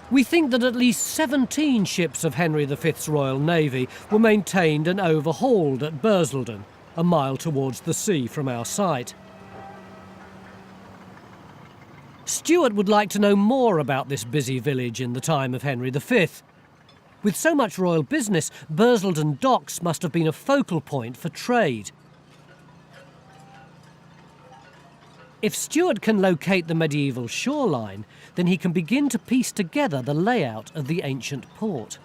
We think that at least 17 ships of Henry V's Royal Navy were maintained and overhauled at Bursledon, a mile towards the sea from our site. Stuart would like to know more about this busy village in the time of Henry V. With so much royal business, Bursledon docks must have been a focal point for trade. If Stuart can locate the medieval shoreline, then he can begin to piece together the layout of the ancient port.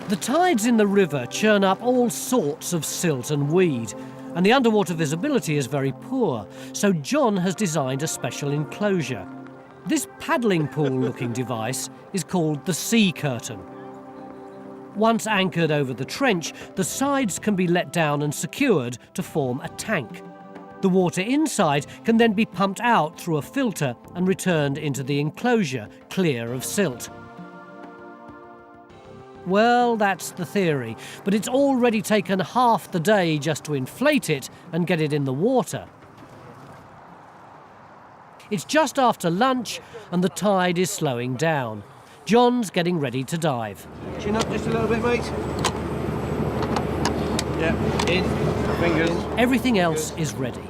The tides in the river churn up all sorts of silt and weed, and the underwater visibility is very poor, so John has designed a special enclosure. This paddling pool-looking device is called the sea curtain. Once anchored over the trench, the sides can be let down and secured to form a tank. The water inside can then be pumped out through a filter and returned into the enclosure, clear of silt. Well, that's the theory, but it's already taken half the day just to inflate it and get it in the water. It's just after lunch and the tide is slowing down. John's getting ready to dive. Chin up just a little bit, mate. Yeah, in, fingers. Everything else is ready.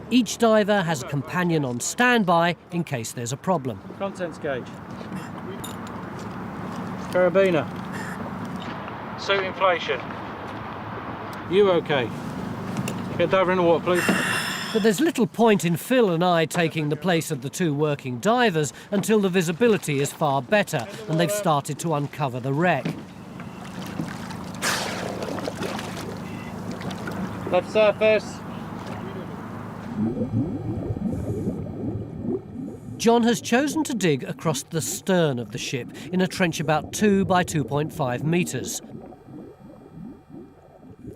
Each diver has a companion on standby in case there's a problem. Contents gauge. Carabiner. Suit inflation. You okay? Get diver in the water, please. But there's little point in Phil and I taking the place of the two working divers until the visibility is far better and they've started to uncover the wreck. Left surface. John has chosen to dig across the stern of the ship in a trench about 2 by 2.5 metres.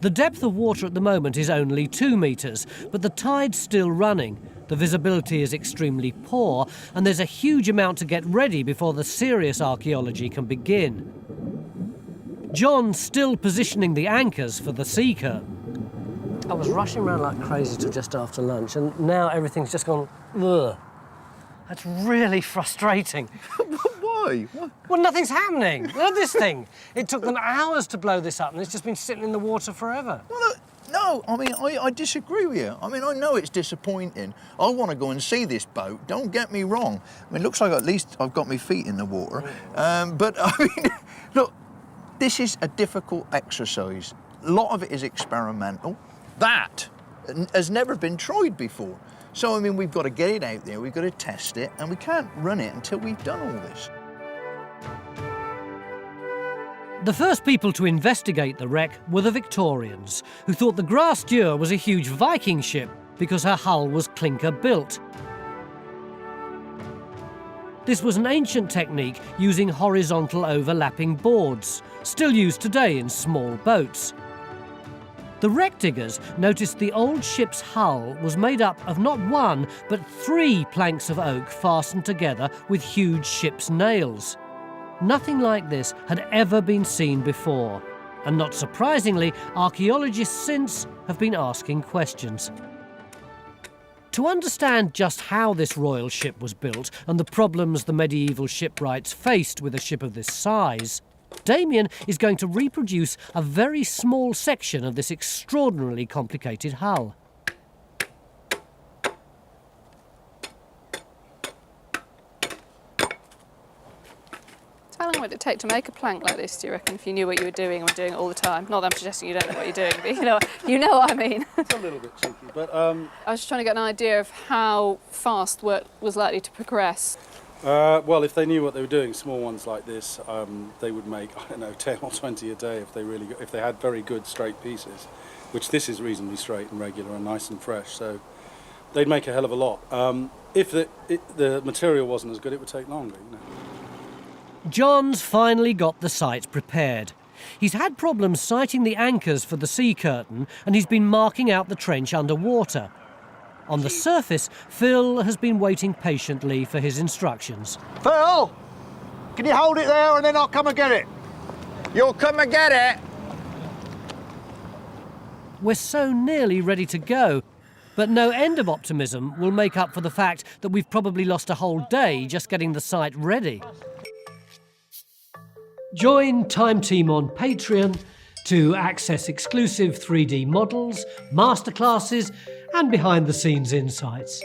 The depth of water at the moment is only 2 metres, but the tide's still running, the visibility is extremely poor, and there's a huge amount to get ready before the serious archaeology can begin. John's still positioning the anchors for the sea curtain. I was rushing around like crazy till just after lunch, and now everything's just gone, ugh. That's really frustrating. Why? What? Well, nothing's happening. Look at this thing. It took them hours to blow this up, and it's just been sitting in the water forever. Well, look, no, I mean, I disagree with you. I mean, I know it's disappointing. I want to go and see this boat, don't get me wrong. I mean, it looks like at least I've got my feet in the water. But, I mean, look, this is a difficult exercise. A lot of it is experimental. That has never been tried before. So, I mean, we've got to get it out there, we've got to test it, and we can't run it until we've done all this. The first people to investigate the wreck were the Victorians, who thought the Grace Dieu was a huge Viking ship because her hull was clinker-built. This was an ancient technique using horizontal overlapping boards, still used today in small boats. The wreck diggers noticed the old ship's hull was made up of not 1, but 3 planks of oak fastened together with huge ship's nails. Nothing like this had ever been seen before, and not surprisingly, archaeologists since have been asking questions. To understand just how this royal ship was built and the problems the medieval shipwrights faced with a ship of this size, Damien is going to reproduce a very small section of this extraordinarily complicated hull. How long would it take to make a plank like this, do you reckon, if you knew what you were doing and were doing it all the time? Not that I'm suggesting you don't know what you're doing, but you know what I mean. It's a little bit cheeky, but... I was just trying to get an idea of how fast work was likely to progress. well, if they knew what they were doing, small ones like this, they would make, I don't know, 10 or 20 a day if they had very good straight pieces, which this is reasonably straight and regular and nice and fresh, so they'd make a hell of a lot. If the material wasn't as good, it would take longer, you know. John's finally got the site prepared. He's had problems sighting the anchors for the sea curtain, and he's been marking out the trench underwater. On the surface, Phil has been waiting patiently for his instructions. Phil, can you hold it there and then I'll come and get it? You'll come and get it. We're so nearly ready to go, But no end of optimism will make up for the fact that we've probably lost a whole day just getting the site ready. Join Time Team on Patreon to access exclusive 3D models, masterclasses and behind-the-scenes insights.